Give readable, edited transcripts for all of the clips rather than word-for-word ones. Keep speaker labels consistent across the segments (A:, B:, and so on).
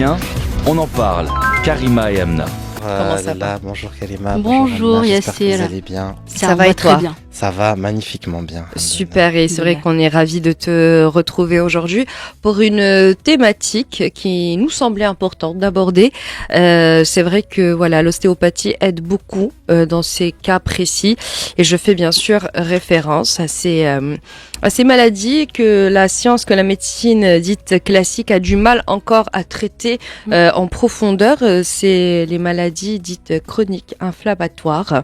A: bien, on en parle. Karima et Amna.
B: Comment ça va?
C: Bonjour Karima.
B: Bonjour
C: Amna, j'espère que
B: Yassir.
C: vous allez bien.
B: Ça va et
D: très
B: toi?
D: bien.
C: Ça va magnifiquement bien.
D: Super, et c'est vrai qu'on est ravis de te retrouver aujourd'hui pour une thématique qui nous semblait importante d'aborder. C'est vrai que voilà, l'ostéopathie aide beaucoup dans ces cas précis, et je fais bien sûr référence à ces maladies que la science, que la médecine dite classique a du mal encore à traiter en profondeur. C'est les maladies dites chroniques inflammatoires,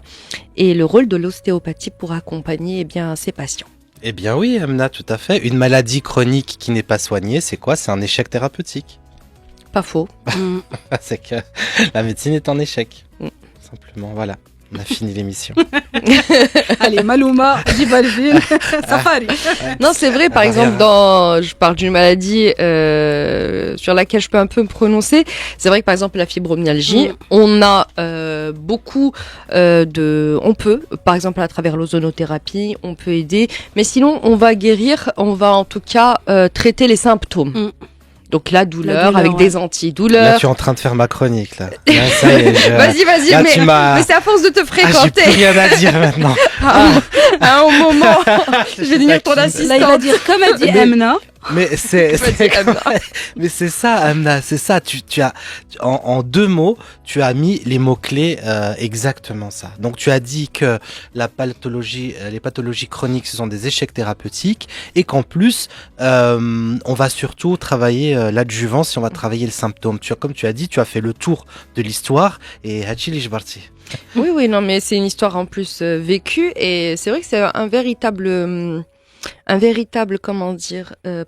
D: et le rôle de l'ostéopathie pour accompagner ces patients.
C: Eh bien oui, Amna, tout à fait. Une maladie chronique qui n'est pas soignée, c'est quoi? C'est un échec thérapeutique.
D: Pas faux.
C: C'est que la médecine est en échec. Simplement, voilà. On a fini l'émission.
B: Allez, Malouma, Djibalville, Safari.
D: Non, c'est vrai, par exemple, je parle d'une maladie sur laquelle je peux un peu me prononcer. C'est vrai que, par exemple, la fibromyalgie, on a beaucoup on peut, par exemple, à travers l'ozonothérapie, on peut aider. Mais sinon, on va guérir, on va en tout cas traiter les symptômes. Donc la douleur avec des antidouleurs.
C: Là, tu es en train de faire ma chronique, là. Là ça y est,
D: Vas-y,
C: là,
D: mais c'est à force de te fréquenter.
C: J'ai plus rien à dire maintenant.
D: À un moment, je vais devenir ton assistante.
B: Là, il va dire, comme a dit Amna.
C: Mais c'est ça, Amna, c'est ça. Tu as en deux mots, tu as mis les mots clés exactement ça. Donc tu as dit que les pathologies chroniques, ce sont des échecs thérapeutiques, et qu'en plus on va surtout travailler l'adjuvance, si on va travailler le symptôme. Comme tu as dit, tu as fait le tour de l'histoire, et Hachili Jbarti.
D: Oui, non, mais c'est une histoire en plus vécue, et c'est vrai que c'est un véritable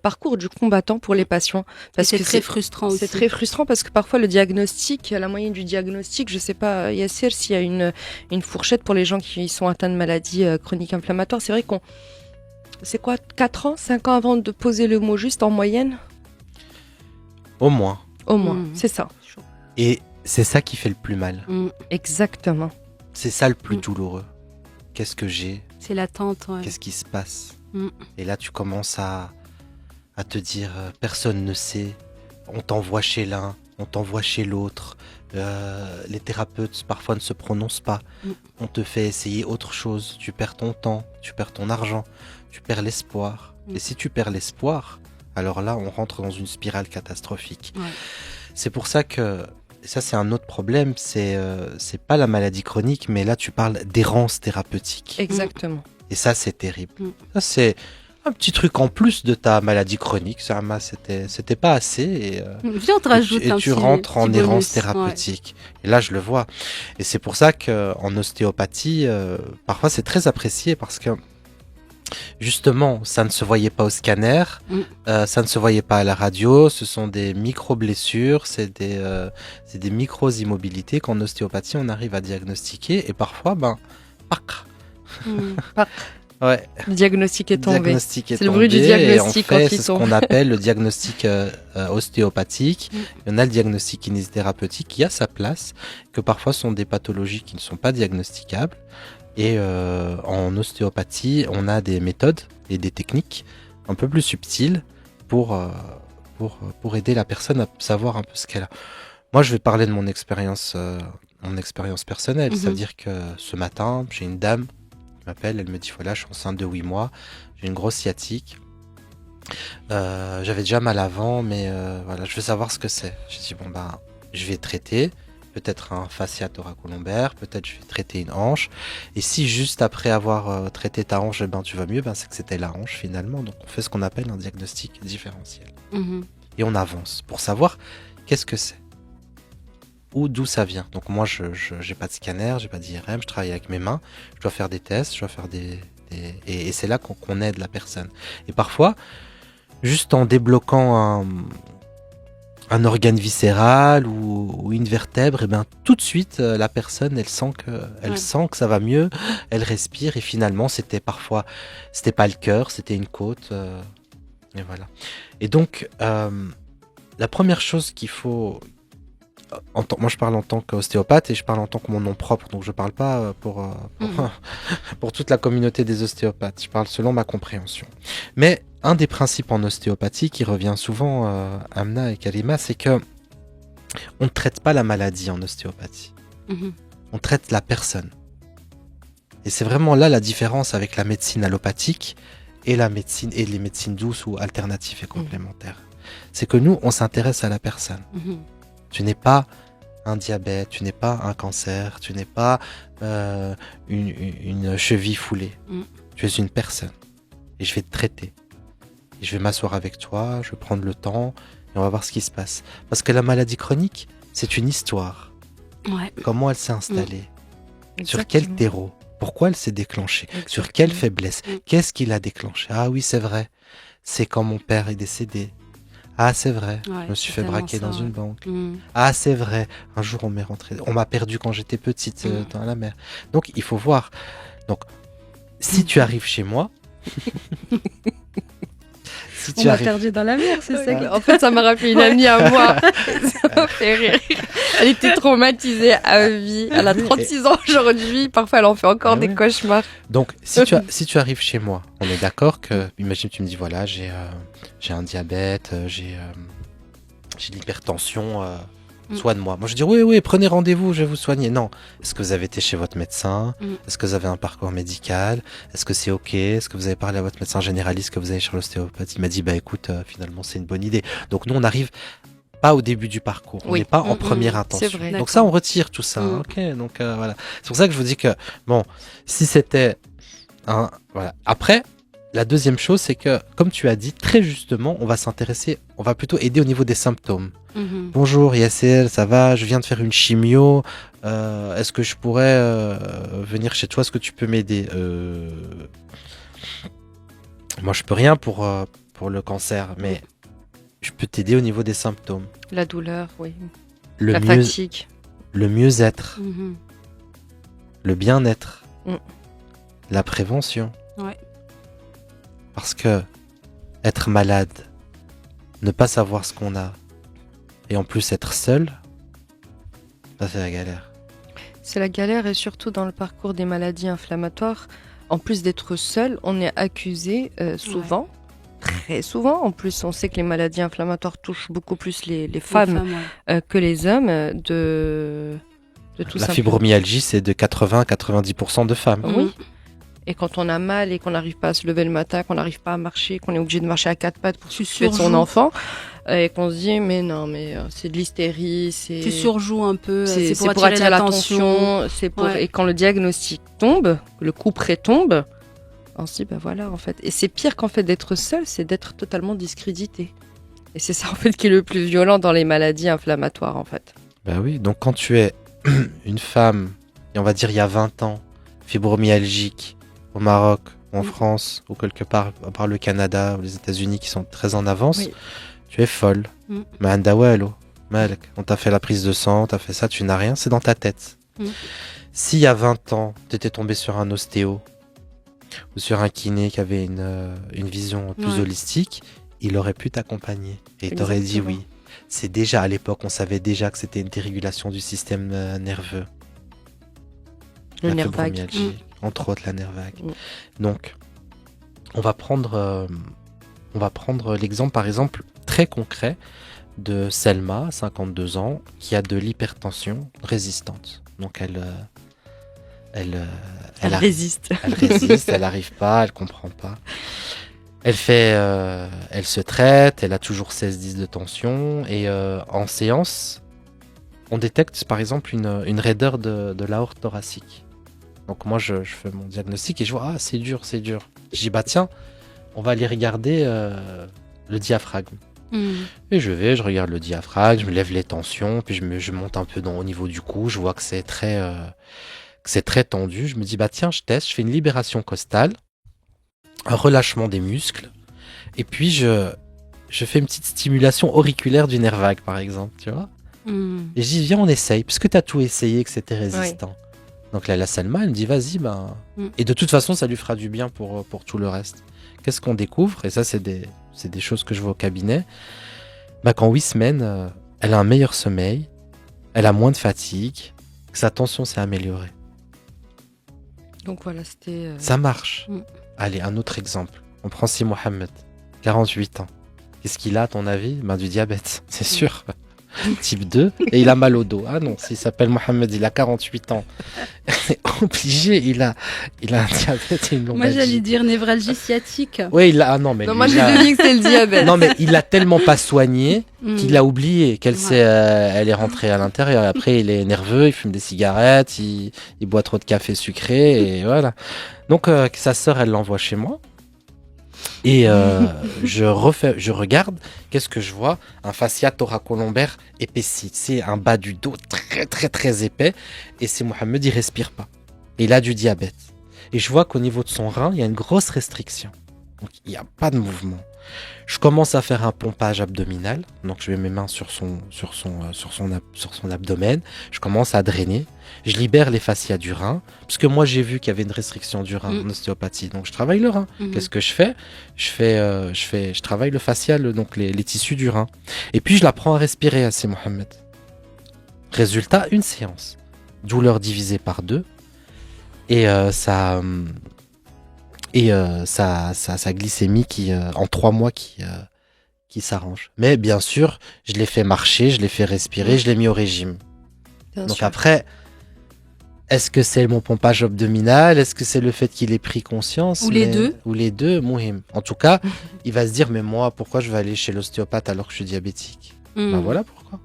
D: parcours du combattant pour les patients, parce que
B: c'est très frustrant aussi.
D: C'est très frustrant parce que parfois le diagnostic, la moyenne du diagnostic, je sais pas, Yassir, s'il y a une fourchette pour les gens qui sont atteints de maladies chroniques inflammatoires. C'est vrai c'est quoi, 4 ans, 5 ans avant de poser le mot juste en moyenne?
C: Au moins,
D: c'est ça.
C: et c'est ça qui fait le plus mal.
D: Exactement.
C: C'est ça le plus douloureux. Qu'est-ce que j'ai?
B: C'est l'attente, ouais.
C: Qu'est-ce qui se passe? Et là, tu commences à te dire, personne ne sait. On t'envoie chez l'un, on t'envoie chez l'autre. Les thérapeutes, parfois, ne se prononcent pas. On te fait essayer autre chose. Tu perds ton temps, tu perds ton argent, tu perds l'espoir. Et si tu perds l'espoir, alors là, on rentre dans une spirale catastrophique. Ouais. C'est pour ça que... Ça, c'est un autre problème, c'est pas la maladie chronique, mais là, tu parles d'errance thérapeutique.
D: Exactement.
C: Et ça, c'est terrible. Ça, c'est un petit truc en plus de ta maladie chronique. Ça, c'était pas assez.
B: Viens, on te rajoute
C: et tu rentres en errance thérapeutique. Ouais. Et là, je le vois. Et c'est pour ça qu'en ostéopathie, parfois, c'est très apprécié parce que justement, ça ne se voyait pas au scanner, ça ne se voyait pas à la radio, ce sont des micro-blessures, c'est des micro-immobilités qu'en ostéopathie, on arrive à diagnostiquer, et parfois, ouais.
D: Le diagnostic est tombé.
C: C'est
D: le bruit du diagnostic
C: quand il tombe. C'est ce qu'on appelle le diagnostic ostéopathique. Il y en a le diagnostic kinésithérapeutique qui a sa place, que parfois sont des pathologies qui ne sont pas diagnosticables. Et en ostéopathie, on a des méthodes et des techniques un peu plus subtiles pour aider la personne à savoir un peu ce qu'elle a. Moi, je vais parler de mon expérience personnelle. Ça veut dire que ce matin, j'ai une dame qui m'appelle, elle me dit voilà, je suis enceinte de 8 mois, j'ai une grosse sciatique. J'avais déjà mal avant, mais voilà, je veux savoir ce que c'est. J'ai dit je vais traiter. Peut-être un fascia thoracolombaire, peut-être je vais traiter une hanche. Et si juste après avoir traité ta hanche, tu vas mieux, c'est que c'était la hanche finalement. Donc on fait ce qu'on appelle un diagnostic différentiel. Et on avance pour savoir qu'est-ce que c'est. Ou d'où ça vient. Donc moi, je n'ai pas de scanner, j'ai pas d'IRM, je travaille avec mes mains. Je dois faire des tests, je dois faire et c'est là qu'on aide la personne. Et parfois, juste en débloquant un organe viscéral ou une vertèbre, tout de suite la personne elle sent que ça va mieux, elle respire, et finalement c'était pas le cœur, c'était une côte, et voilà. Et donc la première chose qu'il faut, moi je parle en tant qu'ostéopathe et je parle en tant que mon nom propre, donc je parle pas pour toute la communauté des ostéopathes, je parle selon ma compréhension. Mais un des principes en ostéopathie qui revient souvent, Amna et Karima, c'est que On ne traite pas la maladie en ostéopathie.
B: Mhm.
C: On traite la personne. Et c'est vraiment là la différence avec la médecine allopathique et les médecines douces ou alternatives et complémentaires. C'est que nous, on s'intéresse à la personne.
B: Mhm.
C: Tu n'es pas un diabète, tu n'es pas un cancer, tu n'es pas une cheville foulée. Tu es une personne. Et je vais te traiter. Et je vais m'asseoir avec toi, je vais prendre le temps et on va voir ce qui se passe. Parce que la maladie chronique, c'est une histoire.
B: Ouais.
C: Comment elle s'est installée? Sur quel
D: Exactement.
C: terreau? Pourquoi elle s'est déclenchée? Sur
D: Exactement.
C: quelle faiblesse?
B: Mm.
C: Qu'est-ce qui l'a déclenchée? Ah oui, c'est vrai. C'est quand mon père est décédé. Ah, c'est vrai.
B: Ouais,
C: Je me suis
B: c'est
C: fait braquer
B: tellement
C: dans
B: ça,
C: une
B: ouais.
C: banque.
B: Mhm.
C: Ah, c'est vrai. Un jour, on m'a perdu quand j'étais petite dans la mer. Donc, il faut voir. Donc, si tu arrives chez moi, si
B: On
C: tu
B: m'a
C: arrives,
B: perdu dans la mer, c'est ça.
D: En fait, ça m'a rappelé une amie à moi. Ça m'a fait rire. Elle était traumatisée à vie. Elle a
C: Oui,
D: 36 ans aujourd'hui. Parfois, elle en fait encore
C: Ah
D: des
C: oui.
D: cauchemars.
C: donc, si tu arrives chez moi, on est d'accord que, imagine, tu me dis, voilà, j'ai un diabète, j'ai de l'hypertension, soigne-moi. Moi, je dis, oui, prenez rendez-vous, je vais vous soigner. Non. Est-ce que vous avez été chez votre médecin? Est-ce que vous avez un parcours médical? Est-ce que c'est OK? Est-ce que vous avez parlé à votre médecin généraliste que vous allez chez l'ostéopathe? Il m'a dit, bah écoute, finalement, c'est une bonne idée. Donc, nous, on n'arrive pas au début du parcours. On
D: Oui.
C: n'est pas en première intention.
D: c'est vrai.
C: Donc
B: D'accord.
C: ça, on retire tout ça. OK, donc voilà. C'est pour ça que je vous dis que, bon, si c'était un... Voilà. Après, la deuxième chose, c'est que, comme tu as dit, très justement, on va plutôt aider au niveau des symptômes.
B: Mhm.
C: Bonjour Yassel, ça va? Je viens de faire une chimio. Est-ce que je pourrais venir chez toi? Est-ce que tu peux m'aider? Moi, je peux rien pour le cancer, mais je peux t'aider au niveau des symptômes.
D: La douleur, oui.
C: Le
D: La
C: mieux,
D: fatigue.
C: le mieux-être,
B: Mhm.
C: le bien-être,
D: Mm.
C: la prévention.
B: Ouais.
C: Parce que être malade, ne pas savoir ce qu'on a, et en plus être seul, ça c'est la galère.
D: C'est la galère et surtout dans le parcours des maladies inflammatoires. En plus d'être seul, on est accusé souvent, très souvent. En plus, on sait que les maladies inflammatoires touchent beaucoup plus les femmes
B: ouais.
D: que les hommes de tout
C: La
D: simplement.
C: fibromyalgie, c'est de 80-90% de femmes.
D: Oui. Et quand on a mal et qu'on n'arrive pas à se lever le matin, qu'on n'arrive pas à marcher, qu'on est obligé de marcher à quatre pattes pour s'occuper de son
B: surjoues.
D: enfant, et qu'on se dit mais non, mais c'est de l'hystérie, c'est
B: Tu surjoues un peu, c'est
D: c'est
B: pour attirer l'attention.
D: c'est pour
B: Ouais.
D: et quand le diagnostic tombe, le coup près tombe, on se dit bah voilà en fait. Et c'est pire qu'en fait d'être seul, c'est d'être totalement discrédité. Et c'est ça en fait qui est le plus violent dans les maladies inflammatoires en fait.
C: Ben oui, donc quand tu es une femme, et on va dire il y a 20 ans, fibromyalgique, au Maroc, ou en France, ou quelque part, à part le Canada ou les États-Unis qui sont très en avance,
D: Oui.
C: tu es folle.
B: Mm.
C: Mais anda wallo, Malek, on t'a fait la prise de sang, t'as fait ça, tu n'as rien, c'est dans ta tête.
B: Mm.
C: Si il y a 20 ans, tu étais tombé sur un ostéo ou sur un kiné qui avait une vision plus
B: Ouais.
C: holistique, il aurait pu t'accompagner et il t'aurait dit
D: Exactement.
C: oui. C'est déjà à l'époque, on savait déjà que c'était une dérégulation du système nerveux.
D: Le
C: La
D: nerf vague.
C: fibromyalgie, entre autres la nerf vague.
D: Mm.
C: Donc, on va prendre l'exemple, par exemple, très concret de Selma, 52 ans, qui a de l'hypertension résistante. Donc, elle
D: résiste.
C: elle résiste, elle n'arrive pas, elle comprend pas. Elle se traite, elle a toujours 16-10 de tension, et en séance, on détecte par exemple une raideur de l'aorte thoracique. Donc moi je fais mon diagnostic et je vois, ah c'est dur. Je dis bah tiens, on va aller regarder le diaphragme.
B: Mhm.
C: Et je regarde le diaphragme, je me lève les tensions, puis je monte un peu au niveau du cou, je vois que c'est très tendu. Je me dis bah tiens, je teste, je fais une libération costale, un relâchement des muscles, et puis je fais une petite stimulation auriculaire du nerf vague par exemple, tu vois.
B: Mhm.
C: Et je dis viens on essaye, puisque tu as tout essayé, que c'était résistant. Donc là la Salma elle me dit vas-y ben...
B: Mm.
C: Et de toute façon ça lui fera du bien pour tout le reste. Qu'est-ce qu'on découvre? Et ça c'est des choses que je vois au cabinet. Bah, qu'en 8 semaines, elle a un meilleur sommeil, elle a moins de fatigue, que sa tension s'est améliorée.
D: Donc voilà, c'était
C: Ça marche.
B: Mm.
C: Allez, un autre exemple. On prend Si Mohamed, 48 ans. Qu'est-ce qu'il a à ton avis? Ben, du diabète, c'est sûr. type 2, et il a mal au dos. Ah non, s'il s'appelle Mohamed, il a 48 ans. Obligé, il a un diabète et une
B: Moi,
C: lombalgie.
B: j'allais dire névralgie sciatique.
C: Oui, il a, ah non, mais
D: Non,
C: lui,
D: moi,
C: il
D: j'ai
C: a-
D: deviné que c'est le diabète.
C: non, mais il l'a tellement pas soigné
B: Mm.
C: qu'il a oublié qu'elle
B: Ouais.
C: elle est rentrée à l'intérieur. Et après, il est nerveux, il fume des cigarettes, il boit trop de café sucré, et voilà. Donc, sa sœur, elle l'envoie chez moi. Et je regarde, qu'est-ce que je vois? Un fascia thoracolombaire épaissi. C'est un bas du dos très, très, très épais. Et c'est Mohamed, il respire pas. Et il a du diabète. Et je vois qu'au niveau de son rein, il y a une grosse restriction. Donc, il n'y a pas de mouvement. Je commence à faire un pompage abdominal. Donc, je mets mes mains sur son abdomen. Je commence à drainer. Je libère les fascias du rein. Parce que moi, j'ai vu qu'il y avait une restriction du rein en ostéopathie. Donc, je travaille le rein.
B: Mhm.
C: Qu'est-ce que je fais? Je travaille le fascial, donc les tissus du rein. Et puis, je l'apprends à respirer, assez Mohamed. Résultat, une séance. Douleur divisée par 2. Et sa glycémie qui en 3 mois qui s'arrange. Mais bien sûr, je l'ai fait marcher, je l'ai fait respirer, je l'ai mis au régime.
D: Bien
C: Donc
D: sûr.
C: après, est-ce que c'est mon pompage abdominal? Est-ce que c'est le fait qu'il ait pris conscience?
B: Ou les deux.
C: Ou les deux, Mouhim. En tout cas, il va se dire, mais moi, pourquoi je vais aller chez l'ostéopathe alors que je suis diabétique?
B: Mm.
C: Ben voilà pourquoi.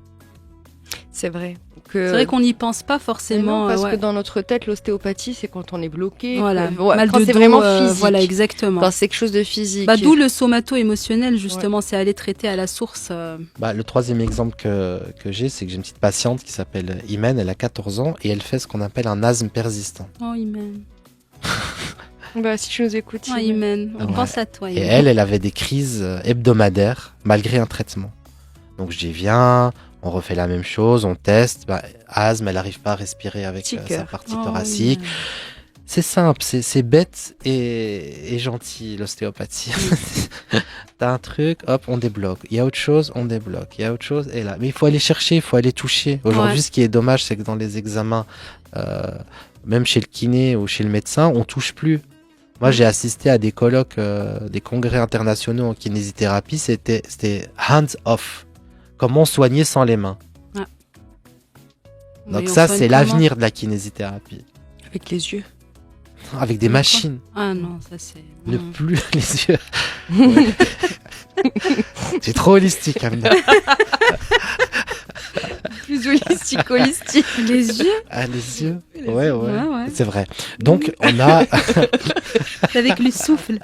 D: C'est vrai.
B: C'est vrai qu'on n'y pense pas
D: Mais
B: forcément.
D: non, parce
B: ouais.
D: que dans notre tête, l'ostéopathie, c'est quand on est bloqué.
B: Voilà,
D: que- ouais,
B: mal
D: quand
B: de
D: c'est
B: dos,
D: vraiment physique.
B: voilà, exactement.
D: Quand c'est quelque chose de physique.
B: Bah, d'où le somato-émotionnel, justement, c'est aller traiter à la source.
C: Bah, le troisième exemple que j'ai, c'est que j'ai une petite patiente qui s'appelle Imen, elle a 14 ans et elle fait ce qu'on appelle un asthme persistant.
B: Oh, Imen.
D: Bah, si tu nous écoutes.
B: Oh, Imen. On
C: Ouais.
B: pense à toi,
C: Et
B: Imen.
C: elle avait des crises hebdomadaires malgré un traitement. Donc je dis viens, on refait la même chose, on teste. Bah, asthme, elle n'arrive pas à respirer avec
D: Petit
C: sa
D: cœur.
C: partie
B: Oh,
C: thoracique.
B: Imen.
C: C'est simple, c'est bête et gentil l'ostéopathie. T'as un truc, hop, on débloque. Il y a autre chose, on débloque. Il y a autre chose, et là. Mais il faut aller chercher, il faut aller toucher. Aujourd'hui,
B: Ouais.
C: ce qui est dommage, c'est que dans les examens, même chez le kiné ou chez le médecin, on touche plus. Moi, j'ai assisté à des colloques, des congrès internationaux en kinésithérapie. C'était hands off. Comment soigner sans les mains. Donc
B: Oui, on
C: ça,
B: soigne
C: c'est
B: comment
C: l'avenir de la kinésithérapie.
D: Avec les yeux.
C: Avec des
B: D'accord.
C: machines.
B: Ah non, ça c'est.
C: Ne
B: Mm.
C: plus les yeux. Ouais. C'est trop holistique, Amna.
D: Plus holistique, holistique.
B: Les yeux
C: Ah, les yeux. Ouais, ouais.
B: Ouais.
C: C'est vrai. Donc, on a.
B: avec le souffle.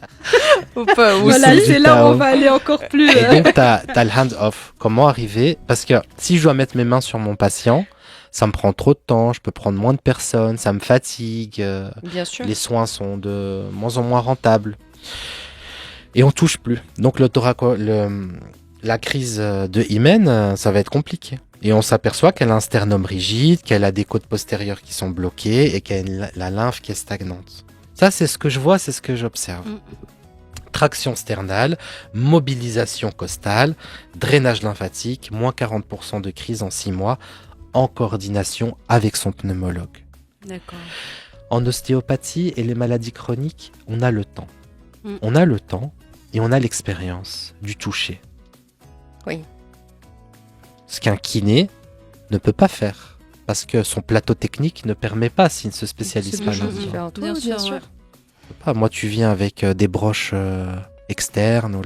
D: Faut pas.
C: Le
B: Voilà,
C: souffle
B: c'est
C: du
B: là où
C: Tao.
B: on va aller encore plus.
C: Et donc, t'as le hand-off. Comment arriver? Parce que si je dois mettre mes mains sur mon patient, ça me prend trop de temps, je peux prendre moins de personnes, ça me fatigue,
D: Bien sûr.
C: les soins sont de moins en moins rentables. Et on touche plus. Donc, la crise de Imen, ça va être compliqué. Et on s'aperçoit qu'elle a un sternum rigide, qu'elle a des côtes postérieures qui sont bloquées et qu'elle a la lymphe qui est stagnante. Ça, c'est ce que je vois, c'est ce que j'observe.
B: Mm.
C: Traction sternale, mobilisation costale, drainage lymphatique, moins 40% de crise en 6 mois, en coordination avec son pneumologue.
B: D'accord.
C: En ostéopathie et les maladies chroniques, on a le temps.
B: Mm.
C: On a le temps et on a l'expérience du toucher.
D: Oui.
C: Ce qu'un kiné ne peut pas faire. Parce que son plateau technique ne permet pas s'il ne se spécialise
D: C'est
C: pas
D: des choses
C: là-dedans.
D: différentes.
B: Bien
D: Oui,
B: sûr, ouais.
C: Pas, moi, tu viens avec des broches externes ou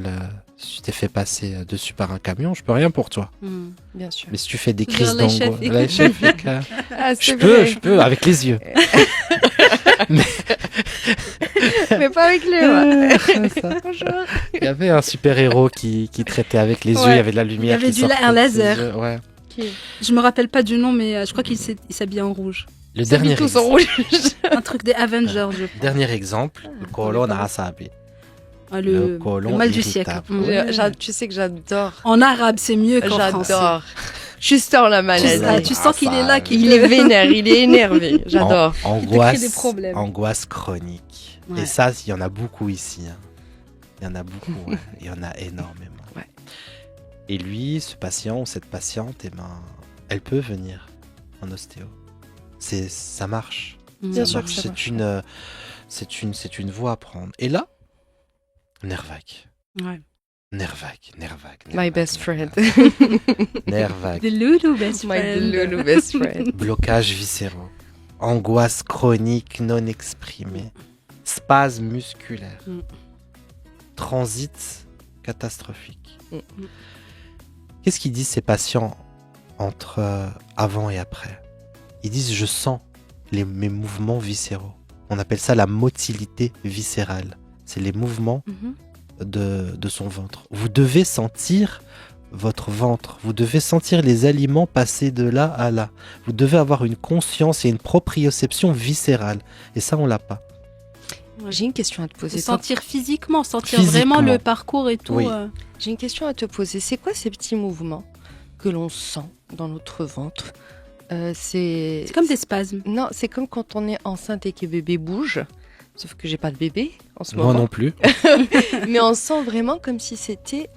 C: si tu t'es fait passer dessus par un camion, je peux rien pour toi.
B: Mm.
D: Bien sûr.
C: Mais si tu fais des
B: Faut
C: crises
B: dire l'échaffique.
C: l'échaffique,
D: Ah,
C: je peux, avec les yeux.
D: Mais pas avec les mains.
C: Ça. Il y avait un super-héros qui traitait avec les yeux,
B: Ouais.
C: il y avait de la lumière.
B: Il y avait
C: qui
B: du
C: sortait
B: un
C: de ses
B: laser.
C: yeux, ouais.
B: Je me rappelle pas du nom, mais je crois qu'il s'habille en rouge.
C: Le
D: Ça
C: dernier,
D: vit tous en rouge.
B: Un truc des Avengers, je crois.
C: dernier exemple, le colon asabi.
B: Ah,
C: Le
B: le
C: colon
B: mal du
C: irritable.
B: siècle. Mm.
D: Tu sais que j'adore.
B: En arabe, c'est mieux qu'en français.
D: J'adore. Je sens la maladie.
B: Ah, tu sens qu'il est là, qu'il
D: Il est vénère, il est énervé. J'adore.
C: Angoisse,
B: des problèmes.
C: angoisse chronique.
B: Ouais.
C: Et ça, il y en a beaucoup ici. Hein. Il y en a beaucoup, ouais. Il y en a énormément.
D: Ouais.
C: Et lui, ce patient ou cette patiente, eh ben, elle peut venir en ostéo. Ça marche.
B: Mm.
D: Bien
C: Ça
D: sûr
C: marche.
D: que ça marche.
C: C'est une voie à prendre. Et là, Nervac.
B: Ouais.
C: nervag.
D: My best friend.
C: Nervag.
B: The Lulu best
D: My
B: friend.
D: little best friend.
C: Blocage viscéraux. Angoisse chronique non exprimée. Spasme musculaire.
B: Mm.
C: Transit catastrophique.
D: Mm.
C: Qu'est-ce qu'ils disent ces patients entre avant et après? Ils disent je sens mes mouvements viscéraux. On appelle ça la motilité viscérale. C'est les mouvements
B: Mhm.
C: de son ventre. Vous devez sentir votre ventre. Vous devez sentir les aliments passer de là à là. Vous devez avoir une conscience et une proprioception viscérale. Et ça, on l'a pas.
D: J'ai une question à te
B: Se
D: poser.
B: sentir physiquement, sentir
C: Physiquement.
B: vraiment le parcours et tout.
C: Oui.
D: J'ai une question à te poser. C'est quoi ces petits mouvements que l'on sent dans notre ventre? C'est
B: C'est comme des spasmes.
D: Non, c'est comme quand on est enceinte et que bébé bouge. Sauf que j'ai pas de bébé en ce
C: Moi
D: moment.
C: non plus.
D: Mais on sent vraiment comme si c'était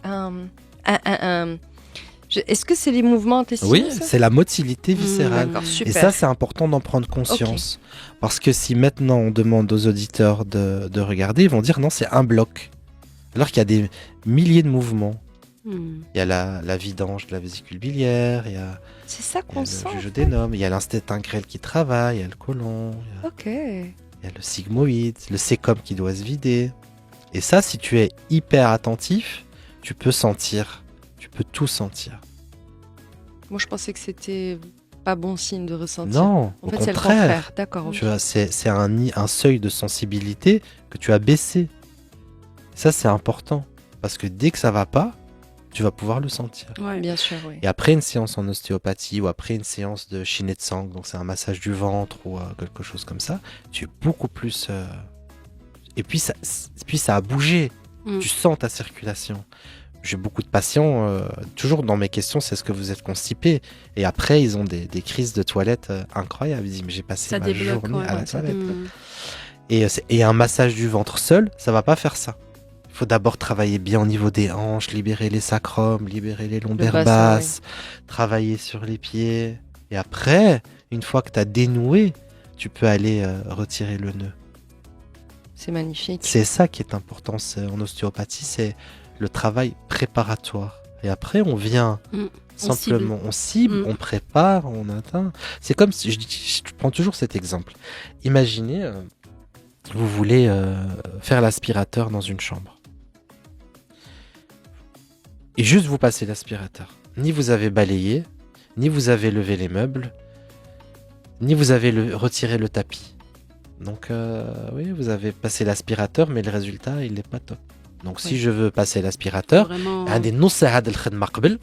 D: Est-ce que c'est les mouvements intestinaux?
C: Oui,
D: ça
C: c'est la motilité viscérale.
D: D'accord, super.
C: Et ça, c'est important d'en prendre conscience. Parce que si maintenant on demande aux auditeurs de regarder, ils vont dire non, c'est un bloc. Alors qu'il y a des milliers de mouvements.
B: Hmm.
C: Il y a la vidange de la vésicule biliaire, il y a,
D: C'est ça
C: il y a
D: qu'on
C: le
D: sent. en fait.
C: jujodénum, il y a l'instinct grêle qui travaille, il y a le côlon,
D: Ok.
C: il y a le sigmoïde, le sécom qui doit se vider. Et ça, si tu es hyper attentif, tu peux sentir, tu peux tout sentir.
D: Moi, je pensais que c'était pas bon signe de ressentir.
C: Non,
D: En
C: au
D: fait, c'est le
C: contraire.
D: contraire. D'accord. ok.
C: Tu vois, c'est un seuil de sensibilité que tu as baissé. Ça, c'est important. Parce que dès que ça va pas, tu vas pouvoir le sentir.
B: Ouais.
D: Bien sûr, oui.
C: Et après une séance en ostéopathie ou après une séance de Shinetsang, donc c'est un massage du ventre ou quelque chose comme ça, tu es beaucoup plus... Et puis ça a bougé.
B: Mm.
C: Tu sens ta circulation. J'ai beaucoup de patients, toujours dans mes questions, c'est est-ce que vous êtes constipé? Et après, ils ont des crises de toilette incroyables. Ils disent, mais j'ai passé
B: Ça
C: ma
B: débloque.
C: journée à la
B: Ouais.
C: toilette.
B: Hmm.
C: Et un massage du ventre seul, ça va pas faire ça. Il faut d'abord travailler bien au niveau des hanches, libérer les sacrums, libérer les lombaires
D: bassin,
C: basses, travailler sur les pieds. Et après, une fois que tu as dénoué, tu peux aller retirer le nœud.
D: C'est magnifique.
C: C'est ça qui est important en ostéopathie, c'est le travail préparatoire. Et après, on vient
B: Mm.
C: simplement, on cible,
B: Mm.
C: on prépare, on atteint. C'est comme si, je prends toujours cet exemple. Imaginez, vous voulez faire l'aspirateur dans une chambre. Et juste vous passez l'aspirateur. Ni vous avez balayé, ni vous avez levé les meubles, ni vous avez retiré le tapis. Donc oui, vous avez passé l'aspirateur, mais le résultat, il n'est pas top. Donc si
D: Oui.
C: je veux passer l'aspirateur,
B: Vraiment.
C: un des نص هذا الخدمة قبل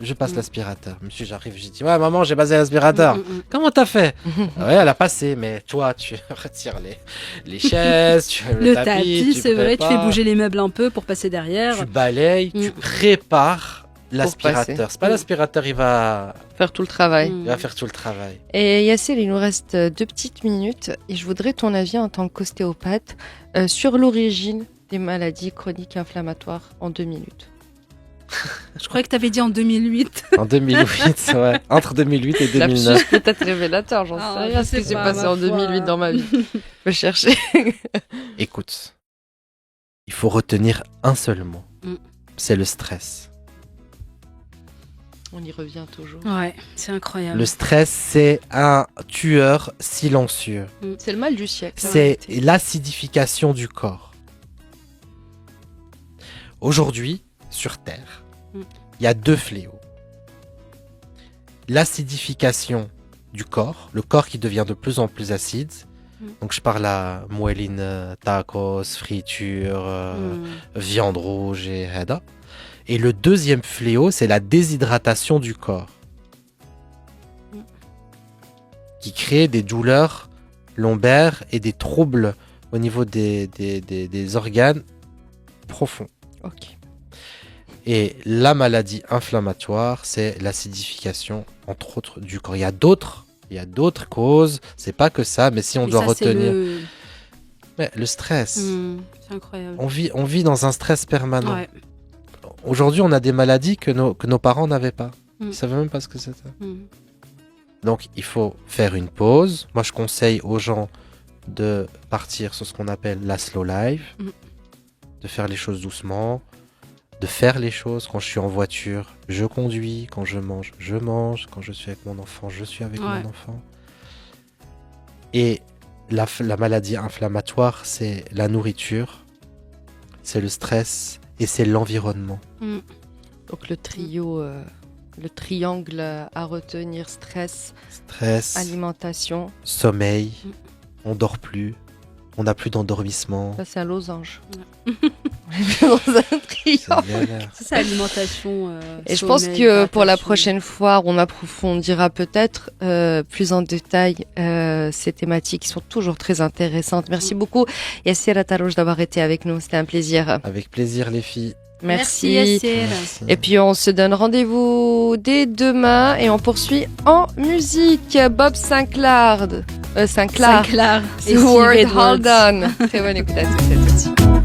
C: je passe
B: Mm.
C: l'aspirateur. Monsieur, j'arrive, j'ai dit ouais maman, j'ai passé l'aspirateur.
B: Mm, mm, mm.
C: Comment t'as fait? Ouais, elle a passé, mais toi, tu retires les chaises, tu
B: Le
C: tapis,
B: tapis,
C: tu
B: c'est vrai, tu fais
C: prépares,
B: bouger les meubles un peu pour passer derrière.
C: tu balayes, tu
B: Mm.
C: prépares l'aspirateur. C'est pas
B: Mm.
C: l'aspirateur, il va
D: Faire tout le travail.
B: Mm.
C: faire tout le travail.
D: Et Yassir, il nous reste 2 petites minutes et je voudrais ton avis en tant qu'ostéopathe sur l'origine des maladies chroniques inflammatoires en 2 minutes.
B: Je croyais que tu avais dit en 2008.
C: En 2008, ouais. Entre 2008 et 2009.
D: Lapsus peut-être révélateur, j'en
B: Ah,
D: sais rien
B: je
D: ce qui
B: sais
D: s'est
B: pas,
D: passé
B: ma
D: en
B: foi.
D: 2008 dans ma vie. Je vais chercher.
C: Écoute, il faut retenir un seul mot.
B: Mm.
C: C'est le stress.
D: On y revient toujours.
B: Ouais, c'est incroyable.
C: Le stress, c'est un tueur silencieux.
D: C'est le mal du siècle.
C: C'est l'acidification du corps. Aujourd'hui, sur Terre,
B: Mm.
C: il y a 2 fléaux. L'acidification du corps, le corps qui devient de plus en plus acide.
B: Mm.
C: Donc je parle à moelline, tacos, friture,
B: Mm.
C: viande rouge et hada. Et le deuxième fléau, c'est la déshydratation du corps.
B: Mm.
C: Qui crée des douleurs lombaires et des troubles au niveau des organes profonds.
D: Ok.
C: Et la maladie inflammatoire, c'est l'acidification, entre autres, du corps. Il y a d'autres causes, c'est pas que ça, mais si on
B: Et
C: doit
B: ça, c'est
C: retenir...
B: le-
C: Ouais, le stress.
B: C'est incroyable.
C: On vit dans un stress permanent.
B: Ouais.
C: Aujourd'hui, on a des maladies que nos parents n'avaient pas.
B: Mm.
C: Ils savaient même pas ce que c'était.
B: Mm.
C: Donc, il faut faire une pause. Moi, je conseille aux gens de partir sur ce qu'on appelle la slow life,
B: Mm.
C: de faire les choses doucement, de faire les choses. Quand je suis en voiture, je conduis. Quand je mange, je mange. Quand je suis avec mon enfant, je suis avec mon enfant. Et la maladie inflammatoire, c'est la nourriture, c'est le stress et c'est l'environnement.
D: Donc le triangle à retenir, stress, alimentation,
C: sommeil, on dort plus, on n'a plus d'endormissement.
D: Ça c'est un losange. On est plus dans un triangle.
B: C'est ça, alimentation.
D: Et je pense que pour la prochaine fois, on approfondira peut-être plus en détail ces thématiques qui sont toujours très intéressantes. Merci beaucoup Yassira Tarouj d'avoir été avec nous, c'était un plaisir.
C: Avec plaisir les filles.
B: Merci Yassir.
D: Et puis on se donne rendez-vous dès demain et on poursuit en musique. Bob Sinclair.
B: Sinclair.
D: The Word Hold On. Très bonne écoute à tous et à toutes.